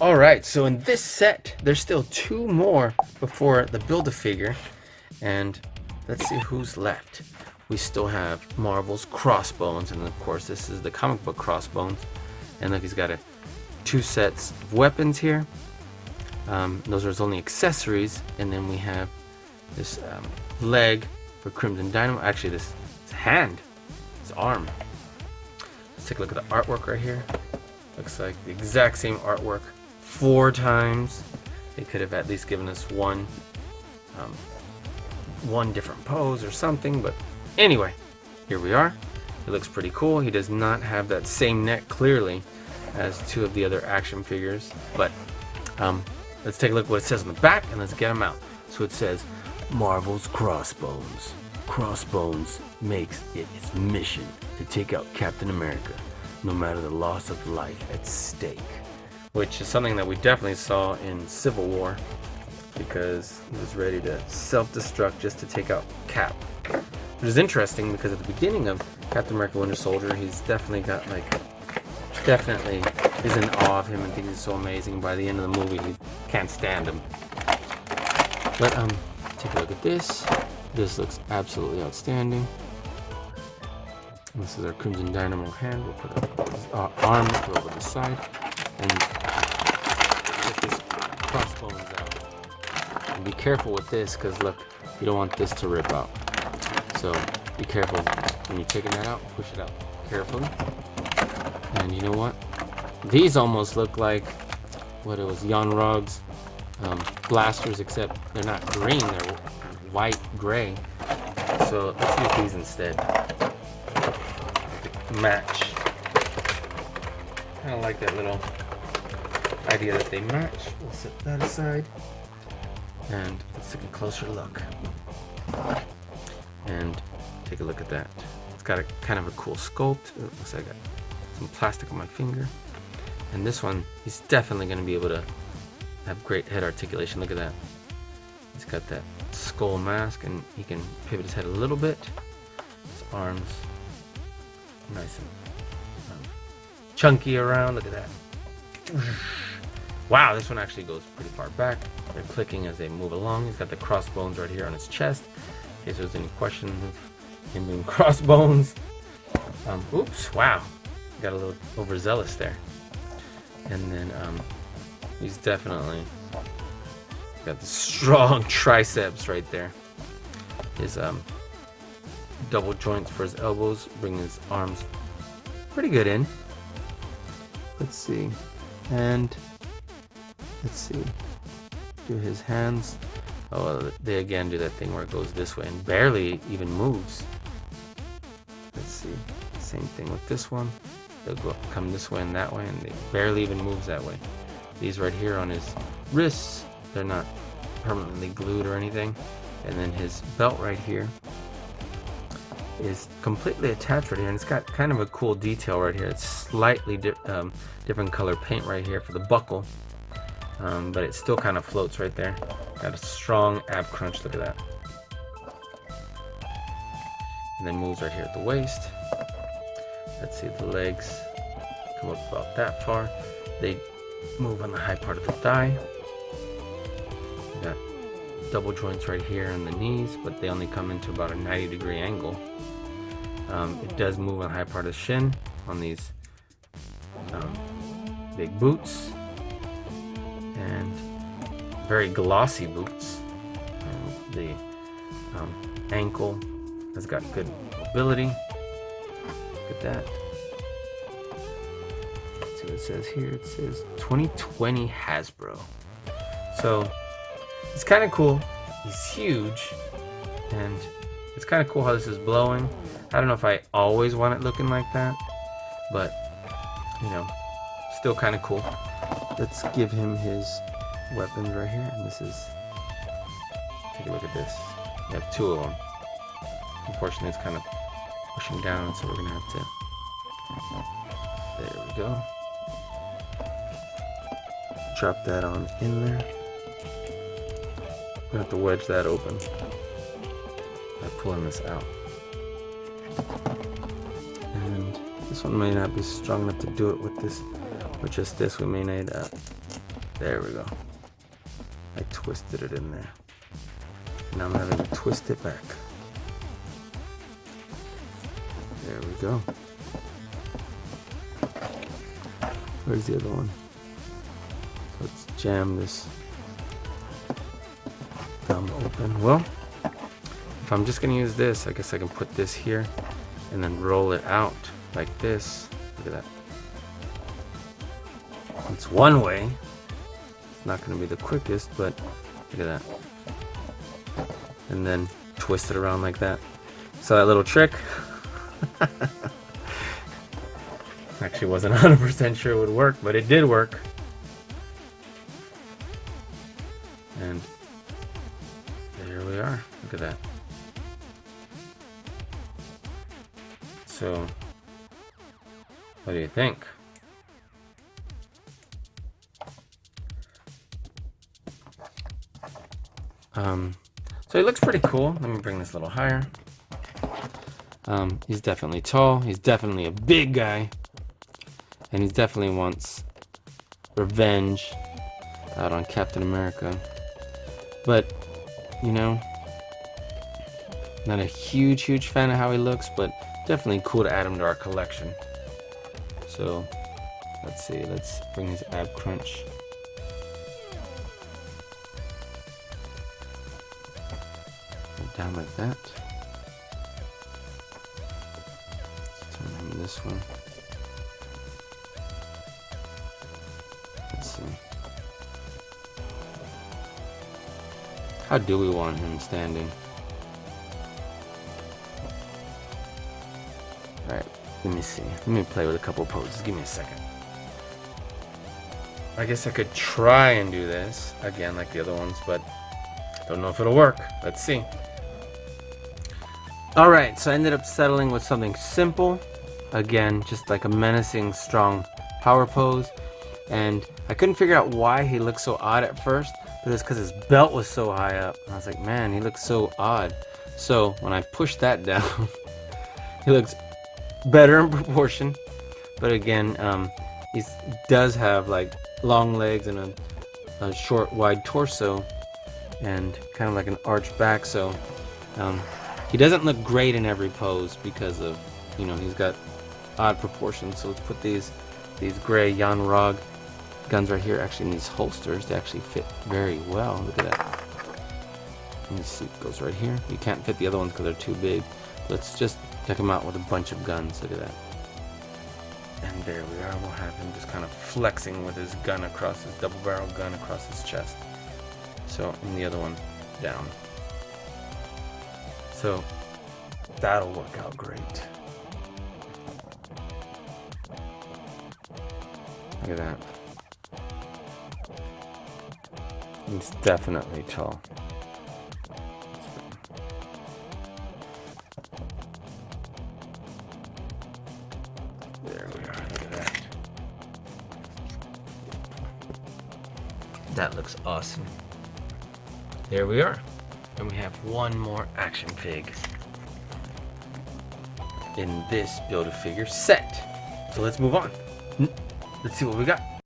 All right, so in this set, there's still 2 more before the Build-A-Figure, and let's see who's left. We still have Marvel's CrossBones, and of course this is the comic book CrossBones. And look, he's got 2 sets of weapons here. Those are his only accessories, and then we have this leg for Crimson Dynamo. Actually, this hand, his arm. Let's take a look at the artwork right here. Looks like the exact same artwork 4 times. They could have at least given us one different pose or something, but anyway, here we are. It looks pretty cool. He does not have that same neck clearly as 2 of the other action figures, but let's take a look at what it says on the back and let's get them out. So it says, Marvel's CrossBones. CrossBones makes it its mission to take out Captain America, no matter the loss of life at stake. Which is something that we definitely saw in Civil War, because he was ready to self-destruct just to take out Cap. Which is interesting because at the beginning of Captain America Winter Soldier, he's definitely got definitely is in awe of him and thinks he's so amazing. By the end of the movie, he can't stand him. But take a look at this. This looks absolutely outstanding. This is our Crimson Dynamo hand. We'll put his arm over the side and get this CrossBones out. And be careful with this, because look, you don't want this to rip out. So be careful when you're taking that out. Push it out carefully. And you know what? These almost look like what it was, Jan Rog's blasters, except they're not green, they're white gray. So let's use these instead. Match. Kind of like that little idea that they match. We'll set that aside and let's take a closer look and take a look at that. It's got a kind of a cool sculpt. It looks like I got some plastic on my finger. And this one, he's definitely going to be able to have great head articulation. Look at that. He's got that skull mask and he can pivot his head a little bit. His arms nice and chunky around. Look at that. Wow, this one actually goes pretty far back. They're clicking as they move along. He's got the CrossBones right here on his chest, in case there's any question of him being CrossBones. Oops, wow. Got a little overzealous there. And then he's definitely got the strong triceps right there. His double joints for his elbows, bring his arms pretty good in. Let's see. And let's see. Do his hands. Oh, they again do that thing where it goes this way and barely even moves. Let's see. Same thing with this one. They'll come this way and that way, and they barely even moves that way. These right here on his wrists, they're not permanently glued or anything. And then his belt right here is completely attached right here, and it's got kind of a cool detail right here. It's slightly different color paint right here for the buckle, but it still kind of floats right there. Got a strong ab crunch. Look at that. And then moves right here at the waist. Let's see, the legs come up about that far. They move on the high part of the thigh. We got double joints right here in the knees, but they only come into about a 90-degree angle. It does move on the high part of the shin on these big boots, and very glossy boots. The ankle has got good mobility. Look at that. Let's see what it says here. It says 2020 Hasbro. So it's kind of cool. He's huge, and it's kind of cool how this is blowing. I don't know if I always want it looking like that, but you know, still kind of cool. Let's give him his weapons right here, and this is, take a look at this. We have 2 of them. Unfortunately, it's kind of pushing down, so we're gonna have to, there we go. Drop that on in there. I'm gonna have to wedge that open by pulling this out. And this one may not be strong enough to do it with this, with just this. We may need There we go. I twisted it in there. Now I'm having to twist it back. There we go. Where's the other one? Let's jam this thumb open. Well, if I'm just gonna use this, I guess I can put this here and then roll it out like this. Look at that. It's one way. It's not gonna be the quickest, but look at that. And then twist it around like that. So that little trick, actually wasn't 100% sure it would work, but it did work. And there we are. Look at that. So, what do you think? So he looks pretty cool. Let me bring this a little higher. He's definitely tall. He's definitely a big guy. And he definitely wants revenge out on Captain America. But, you know, not a huge fan of how he looks, but definitely cool to add him to our collection. So, let's see. Let's bring his ab crunch. Down like that. Let's turn him this way. Let's see. How do we want him standing? Alright, let me see. Let me play with a couple poses. Give me a second. I guess I could try and do this again like the other ones, but don't know if it'll work. Let's see. Alright, so I ended up settling with something simple. Again, just like a menacing, strong power pose. And I couldn't figure out why he looked so odd at first, but it's because his belt was so high up. And I was like, man, he looks so odd. So when I pushed that down, he looks better in proportion. But again, he does have like long legs and a short, wide torso, and kind of like an arched back. So he doesn't look great in every pose because of, you know, he's got odd proportions. So let's put these gray Jan Rog guns right here, actually in these holsters. They actually fit very well. Look at that. And the seat goes right here. You can't fit the other ones because they're too big. Let's just check him out with a bunch of guns. Look at that. And there we are. We'll have him just kind of flexing with his gun across his double barrel gun across his chest. So, and the other one down. So that'll work out great. Look at that. He's definitely tall. There we are. Look at that. That looks awesome. There we are. And we have one more action fig in this Build-A-Figure set. So let's move on. Let's see what we got.